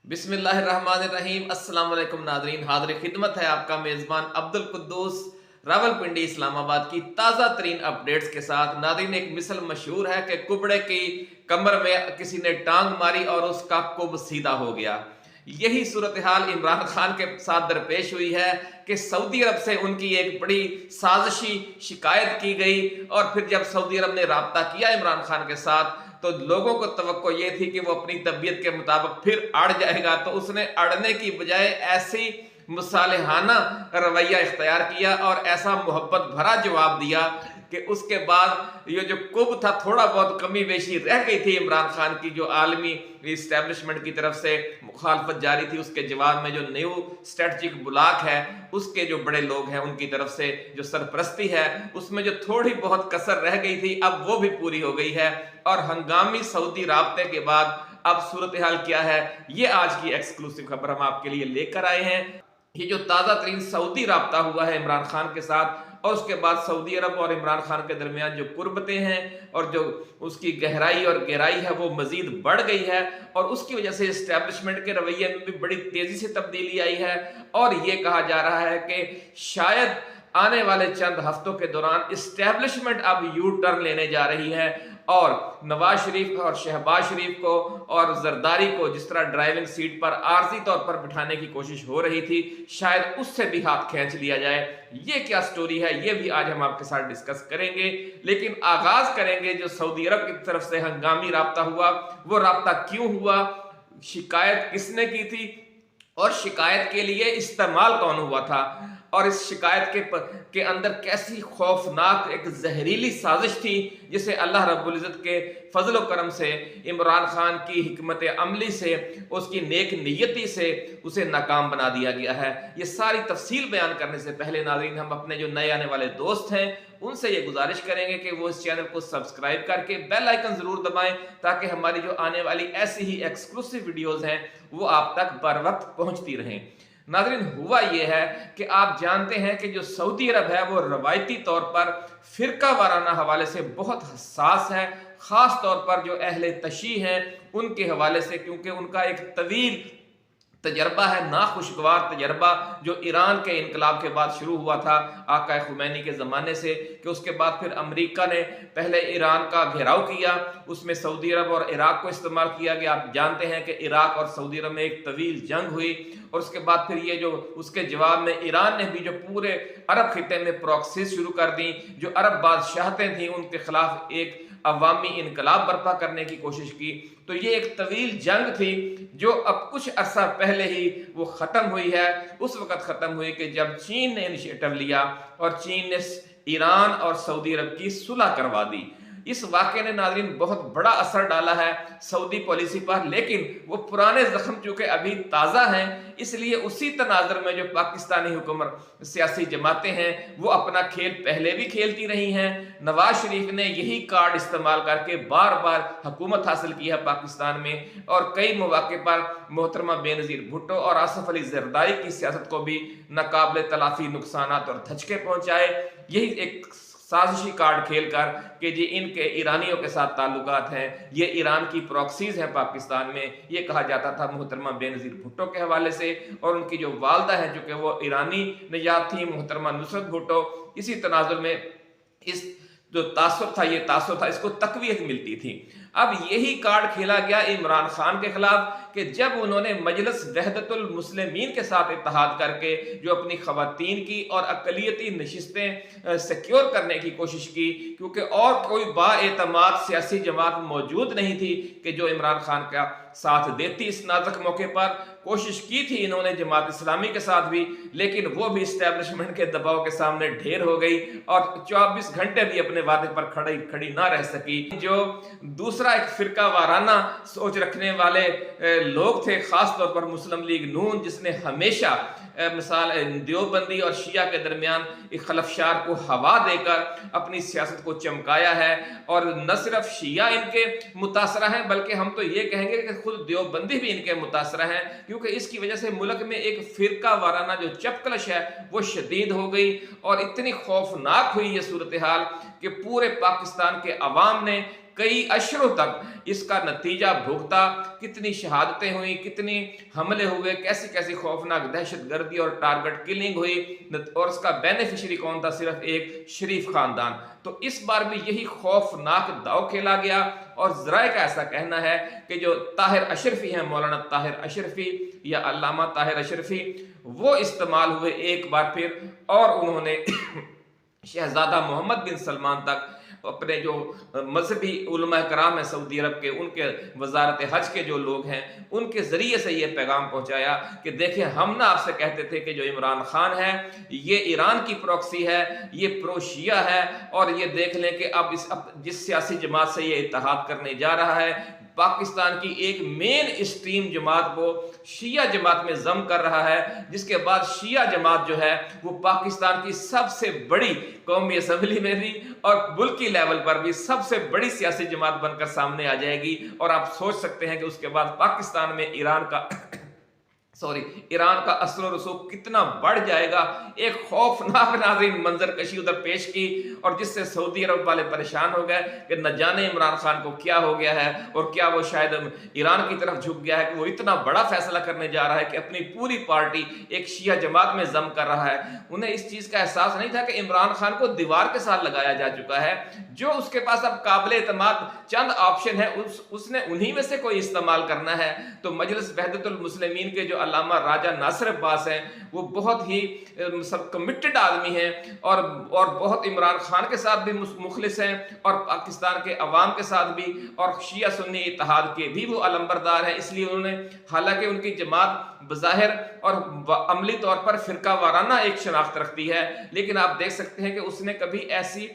बिस्मिल्लाहिर्रहमानिर्रहीम। अस्सलाम वालेकुम नादरीन, हाज़िर खिदमत है आपका मेज़बान अब्दुल कुद्दूस रावलपिंडी इस्लामाबाद की ताज़ा तरीन अपडेट्स के साथ। नादरीन, एक मिसल मशहूर है कि कुबड़े की कमर में किसी ने टांग मारी और उसका कुब सीधा हो गया। यही सूरत हाल इमरान खान के साथ दरपेश हुई है कि सऊदी अरब से उनकी एक बड़ी साजिशी शिकायत की गई और फिर जब सऊदी अरब ने राब्ता किया इमरान खान के साथ तो लोगों को तवक्को ये थी कि वो अपनी तबीयत के मुताबिक फिर अड़ जाएगा, तो उसने अड़ने की बजाय ऐसी मुसालिहाना रवैया इख्तियार किया और ऐसा मोहब्बत भरा जवाब दिया कि उसके बाद ये जो कुब था, थोड़ा बहुत कमी बेशी रह गई थी इमरान खान की जो आलमी इस्टेब्लिशमेंट की तरफ से मुखालफत जारी थी, उसके जवाब में जो न्यू स्ट्रेटजिक ब्लॉक है उसके जो बड़े लोग हैं उनकी तरफ से जो सरपरस्ती है उसमें जो थोड़ी बहुत कसर रह गई थी अब वो भी पूरी हो गई है। और हंगामी सऊदी राब्ते के बाद अब सूरत हाल क्या है, ये आज की एक्सक्लूसिव खबर हम आपके लिए लेकर आए हैं। ये जो ताज़ा तरीन सऊदी राब्ता हुआ है इमरान खान के साथ और उसके बाद सऊदी अरब और इमरान खान के दरमियान जो कुर्बतें हैं और जो उसकी गहराई और गहराई है वो मजीद बढ़ गई है और उसकी वजह से इस्टेब्लिशमेंट के रवैये में भी बड़ी तेजी से तब्दीली आई है। और ये कहा जा रहा है कि शायद आने वाले चंद हफ्तों के दौरान इस्टेब्लिशमेंट अब यू टर्न लेने जा रही है और नवाज शरीफ और शहबाज शरीफ को और जरदारी को जिस तरह ड्राइविंग सीट पर आर्जी तौर पर बिठाने की कोशिश हो रही थी, शायद उससे भी हाथ खींच लिया जाए। ये क्या स्टोरी है, ये भी आज हम आपके साथ डिस्कस करेंगे। लेकिन आगाज करेंगे जो सऊदी अरब की तरफ से हंगामी राब्ता हुआ, वो राब्ता क्यों हुआ, शिकायत किसने की थी और शिकायत के लिए इस्तेमाल कौन हुआ था और इस शिकायत के अंदर कैसी खौफनाक एक जहरीली साजिश थी जिसे अल्लाह रब्बुल इज़्ज़त के फजल करम से, इमरान खान की हिकमत अमली से, उसकी नेक नियति से उसे नाकाम बना दिया गया है। ये सारी तफसील बयान करने से पहले नाज़रीन, हम अपने जो नए आने वाले दोस्त हैं उनसे ये गुजारिश करेंगे कि वो इस चैनल को सब्सक्राइब करके बेल आइकन जरूर दबाएं ताकि हमारी जो आने वाली ऐसी ही एक्सक्लूसिव वीडियोस हैं वो आप तक बर वक्त पहुंचती रहें। नाज़रीन, हुआ ये है कि आप जानते हैं कि जो सऊदी अरब है वो रवायती तौर पर फिरका वाराना हवाले से बहुत हसास है, ख़ास तौर पर जो अहले तशी हैं उनके हवाले से, क्योंकि उनका एक तवील तजर्बा है, नाखुशगवार तजर्बा जो ईरान के इनकलाब के बाद शुरू हुआ था आका खुमैनी के ज़माने से, कि उसके बाद फिर अमेरिका ने पहले ईरान का घेराव किया, उसमें सऊदी अरब और इराक को इस्तेमाल किया गया। आप जानते हैं कि इराक और सऊदी अरब में एक तवील जंग हुई और उसके बाद फिर ये जो उसके जवाब में ईरान ने भी जो पूरे अरब खिते में प्रॉक्सीज शुरू कर दी, जो अरब बादशाहतें थीं उनके खिलाफ एक अवामी इनकलाब बर्पा करने की कोशिश की। तो ये एक तवील जंग थी जो अब कुछ अरसा पहले ही वो ख़त्म हुई है। उस वक़्त ख़त्म हुई कि जब चीन ने इनिशिएटिव लिया और चीन ने ईरान और सऊदी अरब की सुलह करवा दी। इस वाक़े ने नाज़रीन बहुत बड़ा असर डाला है सऊदी पॉलिसी पर, लेकिन वो पुराने ज़ख्म चूँकि अभी ताज़ा हैं इसलिए उसी तनाज़ुर में जो पाकिस्तानी हुकूमत सियासी जमातें हैं वो अपना खेल पहले भी खेलती रही हैं। नवाज शरीफ ने यही कार्ड इस्तेमाल करके बार बार हुकूमत हासिल की है पाकिस्तान में और कई मौके पर मोहतरमा बेनज़ीर भुट्टो और आसफ अली जरदारी की सियासत को भी नाकाबिल तलाफ़ी नुकसानात और धचके पहुँचाए। यही एक साजिशी कार्ड खेलकर कि जी इनके ईरानियों के साथ ताल्लुकात हैं, ये ईरान की प्रॉक्सीज हैं पाकिस्तान में, ये कहा जाता था मोहतरमा बेनज़ीर भुट्टो के हवाले से। और उनकी जो वालदा है जो कि वो ईरानी निजात थी, मोहतरमा नुसरत भुट्टो, इसी तनाजुर में इस जो तासुब था, ये तासुब था, इसको तकवीत मिलती थी। अब यही कार्ड खेला गया इमरान खान के खिलाफ कि जब उन्होंने मजलिस वहदतुल मुस्लिमीन के साथ इत्तेहाद करके जो अपनी खवातीन की और अक़लियती नशिस्तें सिक्योर करने की कोशिश की, क्योंकि और कोई बाएतमाद सियासी जमात मौजूद नहीं थी कि जो इमरान खान का साथ देती। इस नाजुक मौके पर कोशिश की थी इन्होंने जमात इस्लामी के साथ भी, लेकिन वो भी इस्टेब्लिशमेंट के दबाव के सामने ढेर हो गई और 24 घंटे भी अपने वादे पर खड़ी ना रह सकी। जो दूसरा एक फिरका वाराना सोच रखने वाले लोग थे, खास तौर पर मुस्लिम लीग नून, जिसने हमेशा मिसाल देवबंदी और शिया के दरमियान एक खलफशार को हवा देकर अपनी सियासत को चमकाया है। और न सिर्फ शिया इनके मुतासरा हैं बल्कि हम तो ये कहेंगे कि खुद देवबंदी भी इनके मुतासरा हैं, क्योंकि इसकी वजह से मुल्क में एक फिरका वाराना जो चपकलश है वो शदीद हो गई और इतनी खौफनाक हुई ये सूरत हाल कि पूरे पाकिस्तान के अवाम ने कई अशरों तक इसका नतीजा भुगता, कितनी शहादतें हुई, कितने हमले हुए, कैसी कैसी खौफनाक दहशतगर्दी और टारगेट किलिंग हुई, और उसका बेनिफिशियरी कौन था? सिर्फ एक शरीफ खानदान। तो इस बार भी यही खौफनाक दांव खेला गया, और ज़राए का ऐसा कहना है कि जो ताहिर अशरफी हैं, मौलाना ताहिर अशरफी या अल्लामा ताहिर अशरफी, वो इस्तेमाल हुए एक बार फिर, और उन्होंने शहजादा मोहम्मद बिन सलमान तक अपने जो मजहबी उलमा कराम हैं सऊदी अरब के, उनके वजारत हज के जो लोग हैं, उनके ज़रिए से ये पैगाम पहुंचाया कि देखिए, हम ना आपसे कहते थे कि जो इमरान खान है ये ईरान की प्रॉक्सी है, ये प्रो शिया है, और ये देख लें कि अब जिस सियासी जमात से ये इत्तेहाद करने जा रहा है, पाकिस्तान की एक मेन स्ट्रीम जमात को शिया जमात में जम कर रहा है, जिसके बाद शिया जमात जो है वो पाकिस्तान की सबसे बड़ी कौमी असम्बली में भी और मुल्की लेवल पर भी सबसे बड़ी सियासी जमात बनकर सामने आ जाएगी। और आप सोच सकते हैं कि उसके बाद पाकिस्तान में ईरान का असर और रसूख कितना बढ़ जाएगा। एक खौफनाक नाज़रीन मंजर कशी उधर पेश की, और जिससे सऊदी अरब वाले परेशान हो गए कि न जाने इमरान खान को क्या हो गया है, और क्या वो शायद ईरान की तरफ झुक गया है कि वो इतना बड़ा फैसला करने जा रहा है कि अपनी पूरी पार्टी एक शिया जमात में जम कर रहा है। उन्हें इस चीज़ का एहसास नहीं था कि इमरान खान को दीवार के साथ लगाया जा चुका है। जो उसके पास अब काबिल एतमाद चंद ऑप्शन है, उसने उन्हीं में से कोई इस्तेमाल करना है। तो मजलिस वहदतुल मुस्लिमीन के जो अल्लामा राजा नासिर अब्बास हैं, वो बहुत ही सब कमिटेड आदमी हैं, और बहुत इमरान खान के साथ भी मुखलिस हैं, और पाकिस्तान के अवाम के साथ भी, और शिया सुन्नी इत्तेहाद के भी वो अलंबरदार हैं। इसलिए उन्होंने, हालांकि उनकी जमात बज़ाहिर और अमली तौर पर फिरका वाराना एक शनाख्त रखती है, लेकिन आप देख सकते हैं कि उसने कभी ऐसी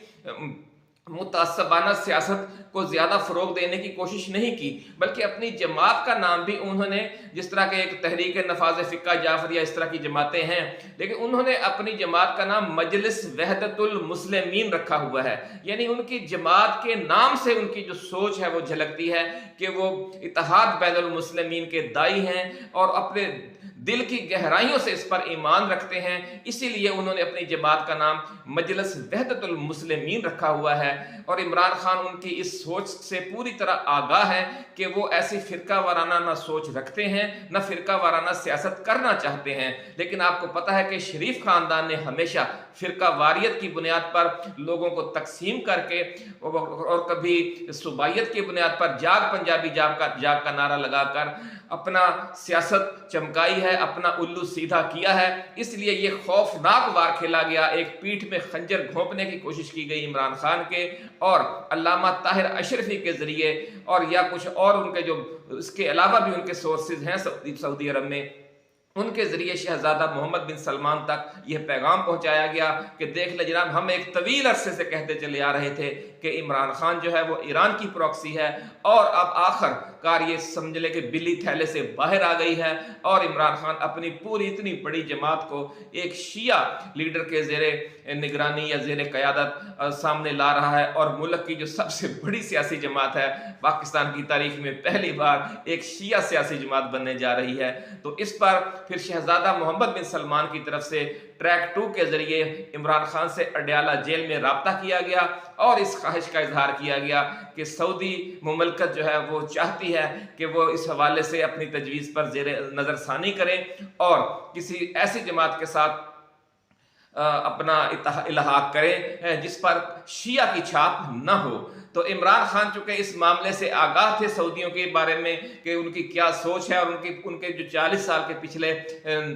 मुतासबाना सियासत को ज्यादा फरोग देने की कोशिश नहीं की, बल्कि अपनी जमात का नाम भी उन्होंने, जिस तरह के एक तहरीक नफाज फिक्का जाफरिया इस तरह की जमातें हैं, लेकिन उन्होंने अपनी जमात का नाम मजलिस वहदतुल मुस्लिमीन रखा हुआ है। यानी उनकी जमात के नाम से उनकी जो सोच है वो झलकती है कि वो इत्तेहाद बैनुल मुस्लिमीन के दाई हैं, और अपने दिल की गहराइयों से इस पर ईमान रखते हैं। इसीलिए उन्होंने अपनी जमात का नाम मजलिस वहदतुल मुस्लिमीन रखा हुआ है। और इमरान खान उनकी इस सोच से पूरी तरह आगाह है कि वो ऐसी फिरका वाराना ना सोच रखते हैं, ना फिरका वाराना सियासत करना चाहते हैं। लेकिन आपको पता है कि शरीफ खानदान ने हमेशा फिरका वारियत की बुनियाद पर लोगों को तकसीम करके, और कभी सुबाइयत की बुनियाद पर जाग पंजाबी जाग का नारा लगाकर अपना सियासत चमकाई है, अपना उल्लू सीधा किया है। इसलिए ये खौफनाक वार खेला गया, एक पीठ में खंजर घोंपने की कोशिश की गई इमरान खान के, और अल्लामा ताहिर अशरफी के जरिए, और या कुछ और उनके जो इसके अलावा भी उनके सोर्सेज हैं सऊदी अरब में, उनके जरिए शहजादा मोहम्मद बिन सलमान तक यह पैगाम पहुंचाया गया कि देख ले जनाब, हम एक तवील अरसे से कहते चले आ रहे थे कि इमरान खान जो है वो ईरान की प्रॉक्सी है, और अब आखिरकार ये समझ ले कि बिल्ली थैले से बाहर आ गई है, और इमरान खान अपनी पूरी इतनी बड़ी जमात को एक शिया लीडर के जेरे निगरानी या जेरे क़यादत सामने ला रहा है। और मुल्क की जो सबसे बड़ी सियासी जमात है, पाकिस्तान की तारीख में पहली बार एक शिया सियासी जमात बनने जा रही है। तो इस पर फिर शहजादा मोहम्मद बिन सलमान की तरफ से ट्रैक 2 के जरिए इमरान खान से अडयाला जेल में राब्ता किया गया, और इस ख्वाहिश का इजहार किया गया कि सऊदी मुमलकत जो है वो चाहती है कि वो इस हवाले से अपनी तजवीज़ पर ज़ेरे नज़रसानी करें, और किसी ऐसी जमात के साथ अपना इल्हाक करें जिस पर शिया की छाप न हो। तो इमरान खान चूंकि इस मामले से आगाह थे सऊदियों के बारे में कि उनकी क्या सोच है, और उनके जो 40 साल के पिछले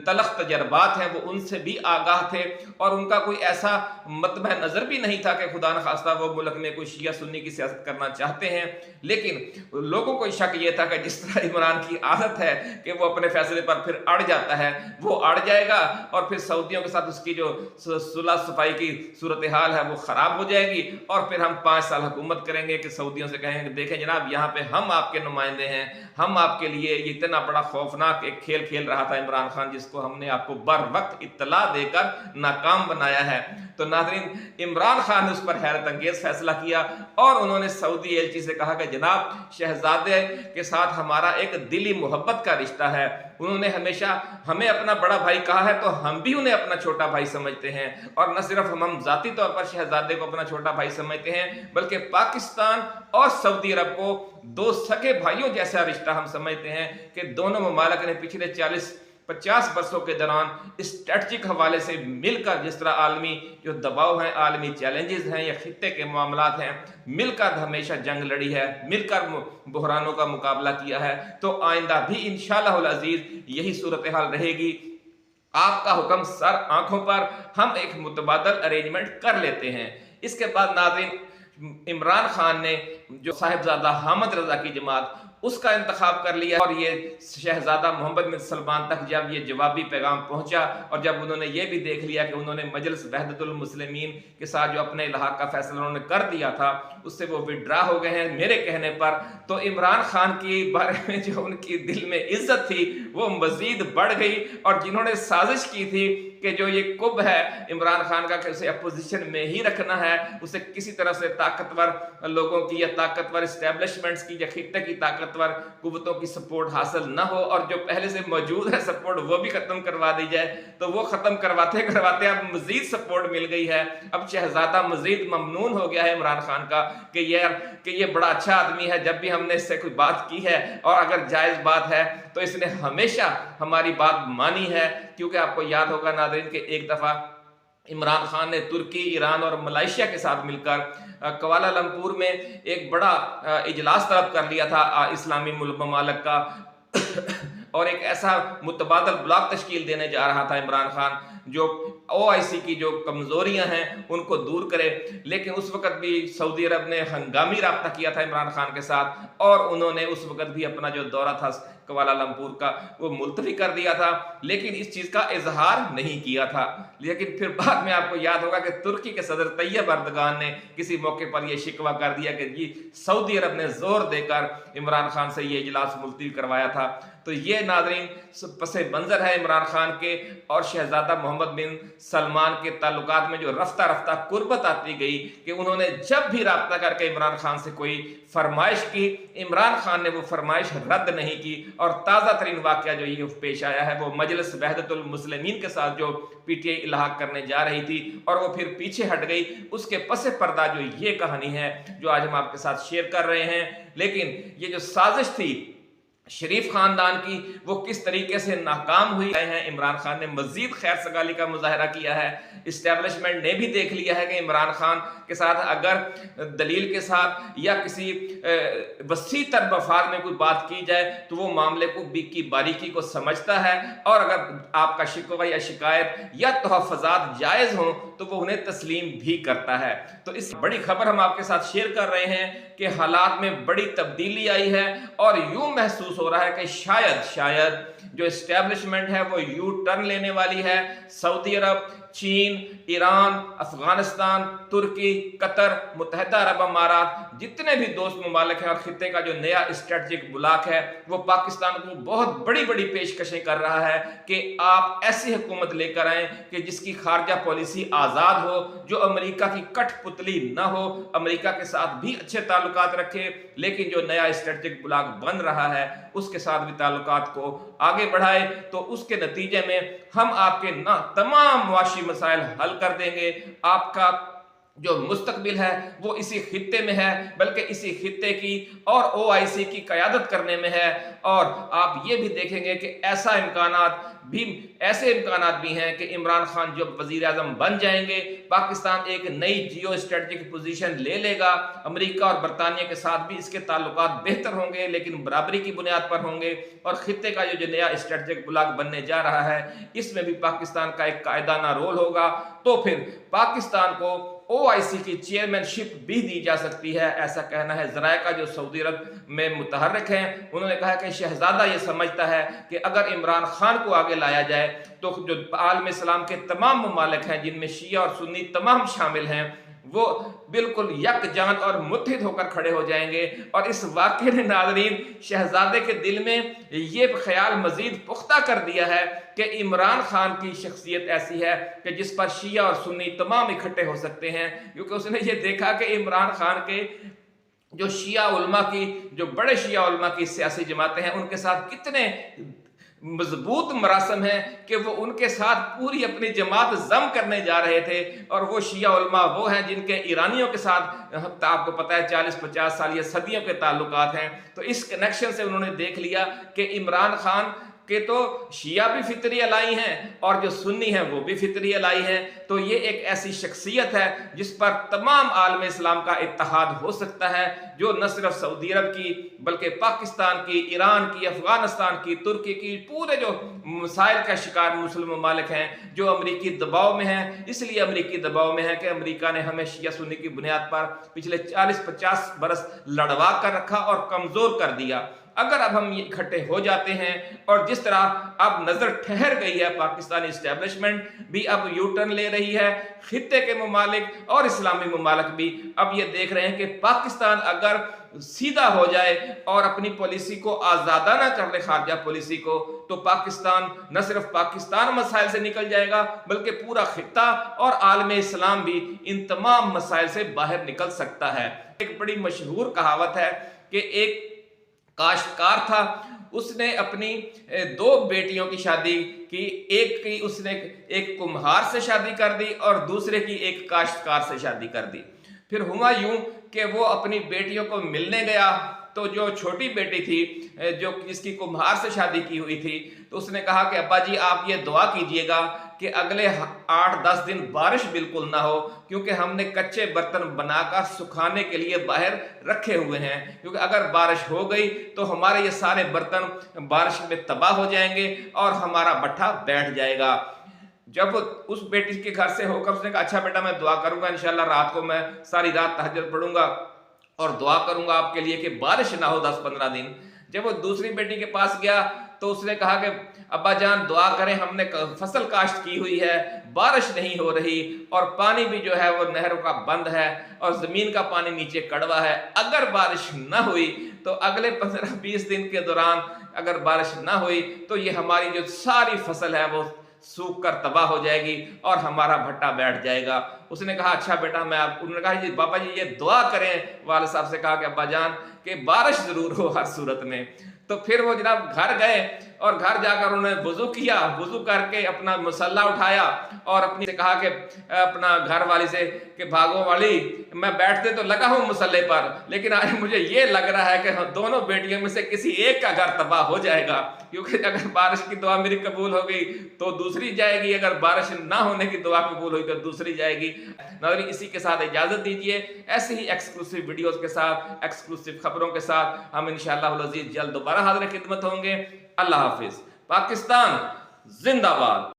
तलख तजर्बात हैं वो उनसे भी आगाह थे, और उनका कोई ऐसा मतबह नज़र भी नहीं था कि खुदा न खास्ता वो मुल्क में कोई शिया सुन्नी की सियासत करना चाहते हैं। लेकिन लोगों को शक ये था कि जिस तरह इमरान की आदत है कि वो अपने फैसले पर फिर अड़ जाता है, वो अड़ जाएगा, और फिर सऊदियों के साथ उसकी जो सुलह सफाई की सूरत हाल है वो ख़राब हो जाएगी, और फिर हम 5 साल हुकूमत करेंगे कि सऊदियों से कहेंगे देखें जनाब, यहाँ पे हम आपके नुमाइंदे हैं, हम आपके लिए इतना बड़ा खौफनाक एक खेल खेल रहा था इमरान खान, जिसको हमने आपको बर वक्त इत्तला देकर नाकाम बनाया है। तो नाज़रीन, इमरान खान ने उस पर हैरत अंगेज फैसला किया और उन्होंने सऊदी एलची से कहा कि जनाब, शहजादे के साथ हमारा एक दिली मोहब्बत का रिश्ता है, उन्होंने हमेशा हमें अपना बड़ा भाई कहा है, तो हम भी उन्हें अपना छोटा भाई समझते हैं। और न सिर्फ हम जाती तौर पर शहजादे को अपना छोटा भाई समझते हैं, बल्कि पाकिस्तान और सऊदी अरब को दो सगे भाइयों जैसा रिश्ता हम समझते हैं कि दोनों ममालिक ने पिछले 40-50 वर्षों के दौरान स्ट्रेटजिक हवाले से मिलकर, जिस तरह आलमी जो दबाव हैं, आलमी चैलेंजेस हैं या खित्ते के मामलात हैं, मिलकर हमेशा जंग लड़ी है, मिलकर बहरानों का मुकाबला किया है। तो आइंदा भी इंशाअल्लाह अज़ीज़ यही सूरत हाल रहेगी। आपका हुक्म सर आंखों पर, हम एक मुतबादल अरेंजमेंट कर लेते हैं। इसके बाद नाज़रीन, इमरान खान ने जो साहिबजादा हामिद रजा की जमात, उसका इंतखाब कर लिया और ये शहजादा मोहम्मद बिन सलमान तक जब ये जवाबी पैगाम पहुंचा और जब उन्होंने ये भी देख लिया कि उन्होंने मजलिस वहदतुल मुस्लिमीन के साथ जो अपने इल्हाक का फैसला उन्होंने कर दिया था, उससे वो विड्रा हो गए हैं मेरे कहने पर, तो इमरान खान के बारे में जो उनकी दिल में इज्जत थी वो मजीद बढ़ गई। और जिन्होंने साजिश की थी कि जो ये कुब है इमरान खान का कि उसे अपोजिशन में ही रखना है, उसे किसी तरह से ताकतवर लोगों की या ताकतवर इस्टेब्लिशमेंट्स की या खित्ते की ताकतवर कुव्वतों की सपोर्ट हासिल न हो और जो पहले से मौजूद है सपोर्ट वो भी खत्म करवा दी जाए, तो वो खत्म करवाते करवाते अब मजीद सपोर्ट मिल गई है। अब शहजादा मजीद ममनून हो गया है इमरान खान का कि ये बड़ा अच्छा आदमी है, जब भी हमने इससे कोई बात की है और अगर जायज बात है तो इसने हमेशा हमारी बात मानी है। क्योंकि आपको याद होगा नाज़रीन कि एक दफा इमरान खान ने तुर्की, ईरान और मलेशिया के साथ मिलकर कुआलालंपुर में एक बड़ा इजलास तलब कर लिया था इस्लामी मुल्क ममालिक का और एक ऐसा मुतबादल ब्लॉक तश्कील देने जा रहा था इमरान खान जो OIC की जो कमजोरियां हैं उनको दूर करे। लेकिन उस वक्त भी सऊदी अरब ने हंगामी राब्ता किया था इमरान खान के साथ और उन्होंने उस वक्त भी अपना जो दौरा था कुआलालंपुर का वो मुलतवी कर दिया था, लेकिन इस चीज का इजहार नहीं किया था। लेकिन फिर बाद में आपको याद होगा कि तुर्की के सदर तैयब अर्दगान ने किसी मौके पर यह शिकवा कर दिया कि जी सऊदी अरब ने जोर देकर इमरान खान से ये इजलास मुलतवी करवाया था। तो ये नाज़रीन पसे मंजर है इमरान खान के और शहजादा मोहम्मद बिन सलमान के ताल्लुकात में जो रफ्ता रफ्ता कुर्बत आती गई कि उन्होंने जब भी राब्ता करके इमरान खान से कोई फरमाइश की, इमरान खान ने वो फरमाइश रद्द नहीं की। और ताज़ा तरीन वाक़या जो ये पेश आया है वो मजलिस वहदतुल मुस्लिमीन के साथ जो PTI इल्हाक करने जा रही थी और वो फिर पीछे हट गई, उसके पसे पर्दा जो ये कहानी है जो आज हम आपके साथ शेयर कर रहे हैं। लेकिन ये जो साजिश थी शरीफ खानदान की वो किस तरीके से नाकाम हुई है। इमरान खान ने मजीद खैर सगाली का मुजाहरा किया है, इस्टेब्लिशमेंट ने भी देख लिया है कि इमरान खान के साथ अगर दलील के साथ या किसी वसी तर मफाद में कोई बात की जाए तो वो मामले को की बारीकी को समझता है और अगर आपका शिकवा या शिकायत या तहफ़्फ़ुज़ात जायज़ हों तो वो उन्हें तस्लीम भी करता है। तो इस बड़ी खबर हम आपके साथ शेयर कर रहे हैं कि हालात में बड़ी तब्दीली आई है और यूं महसूस हो रहा है कि शायद जो एस्टेब्लिशमेंट है वो यू टर्न लेने वाली है। सऊदी अरब, चीन, ईरान, अफगानिस्तान, तुर्की, कतर, मुत्तहिदा अरब अमारात, जितने भी दोस्त ममालिक हैं और खित्ते का जो नया स्ट्रेटजिक ब्लॉक है वो पाकिस्तान को बहुत बड़ी बड़ी पेशकशें कर रहा है कि आप ऐसी हुकूमत लेकर आएं कि जिसकी खारजा पॉलिसी आज़ाद हो, जो अमेरिका की कठपुतली न हो, अमेरिका के साथ भी अच्छे ताल्लुकात रखे, लेकिन जो नया स्ट्रेटजिक ब्लॉक बन रहा है उसके साथ भी ताल्लुकात को आगे बढ़ाए। तो उसके नतीजे में हम आपके ना तमाम मुआशी मसाइल हल कर देंगे। आपका जो मुस्तकबिल है वो इसी खित्ते में है, बल्कि इसी खित्ते की और OIC की क़यादत करने में है। और आप ये भी देखेंगे कि ऐसे इम्कानात भी हैं कि इमरान खान जब वज़ीर आज़म बन जाएंगे, पाकिस्तान एक नई जियो स्ट्रेटजिक पोजीशन ले लेगा। अमेरिका और बरतानिया के साथ भी इसके ताल्लुकात बेहतर होंगे, लेकिन बराबरी की बुनियाद पर होंगे। और खित्ते का जो नया स्ट्रेटजिक ब्लॉक बनने जा रहा है इसमें भी पाकिस्तान का एक कायदाना रोल होगा। तो फिर पाकिस्तान को OIC की चेयरमैनशिप भी दी जा सकती है, ऐसा कहना है ज़राए का जो सऊदी अरब में मुतहर्रिक हैं। उन्होंने कहा कि शहजादा ये समझता है कि अगर इमरान खान को आगे लाया जाए तो जो आलम इस्लाम के तमाम ममालिक हैं जिनमें शिया और सुन्नी तमाम शामिल हैं, وہ بالکل یکجان اور متحد ہو کر کھڑے ہو جائیں گے۔ اور اس واقعے نے ناظرین شہزادے کے دل میں یہ خیال مزید پختہ کر دیا ہے کہ عمران خان کی شخصیت ایسی ہے کہ جس پر شیعہ اور سنی تمام اکٹھے ہو سکتے ہیں، کیونکہ اس نے یہ دیکھا کہ عمران خان کے جو شیعہ علماء کی، جو بڑے شیعہ علماء کی سیاسی جماعتیں ہیں، ان کے ساتھ کتنے مضبوط مراسم ہیں کہ وہ ان کے ساتھ پوری اپنی جماعت ضم کرنے جا رہے تھے۔ اور وہ شیعہ علماء وہ ہیں جن کے ایرانیوں کے ساتھ آپ کو پتہ ہے 40-50 سال یا صدیوں کے تعلقات ہیں۔ تو اس کنیکشن سے انہوں نے دیکھ لیا کہ عمران خان کہ تو شیعہ بھی فطری الائی ہیں اور جو سنی ہیں وہ بھی فطری الائی ہیں، تو یہ ایک ایسی شخصیت ہے جس پر تمام عالم اسلام کا اتحاد ہو سکتا ہے، جو نہ صرف سعودی عرب کی بلکہ پاکستان کی، ایران کی، افغانستان کی، ترکی کی، پورے جو مسائل کا شکار مسلم ممالک ہیں جو امریکی دباؤ میں ہیں۔ اس لیے امریکی دباؤ میں ہے کہ امریکہ نے ہمیں شیعہ سنی کی بنیاد پر پچھلے 40-50 برس لڑوا کر رکھا اور کمزور کر دیا۔ اگر اب ہم اکٹھے ہو جاتے ہیں، اور جس طرح اب نظر ٹھہر گئی ہے پاکستانی اسٹیبلشمنٹ بھی اب یو ٹرن لے رہی ہے، خطے کے ممالک اور اسلامی ممالک بھی اب یہ دیکھ رہے ہیں کہ پاکستان اگر سیدھا ہو جائے اور اپنی پالیسی کو آزادانہ کر لے، خارجہ پالیسی کو، تو پاکستان نہ صرف پاکستان مسائل سے نکل جائے گا بلکہ پورا خطہ اور عالم اسلام بھی ان تمام مسائل سے باہر نکل سکتا ہے۔ ایک بڑی مشہور کہاوت ہے کہ ایک کاشتکار تھا، اس نے اپنی 2 بیٹیوں کی شادی کی، ایک کی اس نے ایک کمہار سے شادی کر دی اور دوسرے کی ایک کاشتکار سے شادی کر دی۔ پھر ہوا یوں کہ وہ اپنی بیٹیوں کو ملنے گیا، تو جو چھوٹی بیٹی تھی جو جس کی کمہار سے شادی کی ہوئی تھی، تو اس نے کہا کہ ابا جی آپ یہ دعا کیجئے گا کہ اگلے 8-10 دن بارش بالکل نہ ہو، کیونکہ ہم نے کچے برتن بنا کر سکھانے کے لیے باہر رکھے ہوئے ہیں، کیونکہ اگر بارش ہو گئی تو ہمارے یہ سارے برتن بارش میں تباہ ہو جائیں گے اور ہمارا بٹھا بیٹھ جائے گا۔ جب اس بیٹی کے گھر سے ہو کر اس نے کہا اچھا بیٹا میں دعا کروں گا، انشاءاللہ رات کو میں ساری رات تہجد پڑھوں گا اور دعا کروں گا آپ کے لیے کہ بارش نہ ہو 10-15 دن۔ جب وہ دوسری بیٹی کے پاس گیا تو اس نے کہا کہ ابا جان دعا کریں، ہم نے فصل کاشت کی ہوئی ہے، بارش نہیں ہو رہی اور پانی بھی جو ہے وہ نہروں کا بند ہے اور زمین کا پانی نیچے کڑوا ہے، اگر بارش نہ ہوئی تو اگلے 15-20 دن کے دوران اگر بارش نہ ہوئی تو یہ ہماری جو ساری فصل ہے وہ سوکھ کر تباہ ہو جائے گی اور ہمارا بھٹا بیٹھ جائے گا۔ اس نے کہا اچھا بیٹا میں آپ، انہوں نے کہا جی بابا جی یہ دعا کریں، والد صاحب سے کہا کہ ابا جان کہ بارش ضرور ہو ہر صورت میں۔ تو پھر وہ جناب گھر گئے اور گھر جا کر انہوں نے وضو کیا، وضو کر کے اپنا مصلا اٹھایا اور اپنی سے کہا کہ اپنا گھر والی سے کہ بھاگو والی میں بیٹھتے تو لگا ہوں مسلے پر، لیکن آج مجھے یہ لگ رہا ہے کہ دونوں بیٹیوں میں سے کسی ایک کا گھر تباہ ہو جائے گا، کیونکہ اگر بارش کی دعا میری قبول ہو گئی تو دوسری جائے گی، اگر بارش نہ ہونے کی دعا قبول ہوئی تو دوسری جائے گی۔ ناظرین اسی کے ساتھ اجازت دیجیے، ایسے ہی ایکسکلوسیو ویڈیوز کے ساتھ، ایکسکلوسیو خبروں کے ساتھ ہم انشاءاللہ العزیز جلد دوبارہ حاضر خدمت ہوں گے۔ اللہ حافظ۔ پاکستان زندہ باد۔